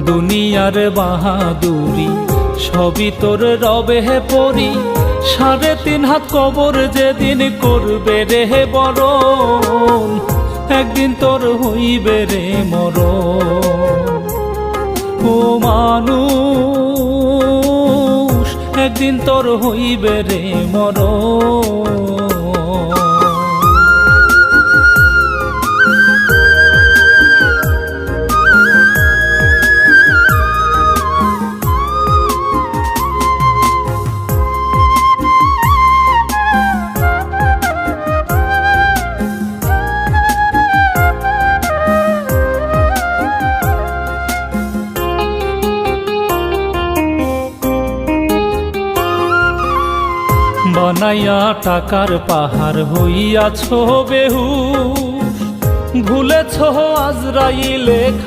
দুনিয়ার বাহাদুরি সবই তোর রবে হে পরি, 3.5 হাত কবর যেদিন করবে রে বরণ, একদিন তোর হইবে রে মরণ। ও মানুষ একদিন তোর হইবে রে মরণ। বানাইয়া টাকার পাহাড় হইয়াছ বেহুশ, ভুলেছ আজরাইলে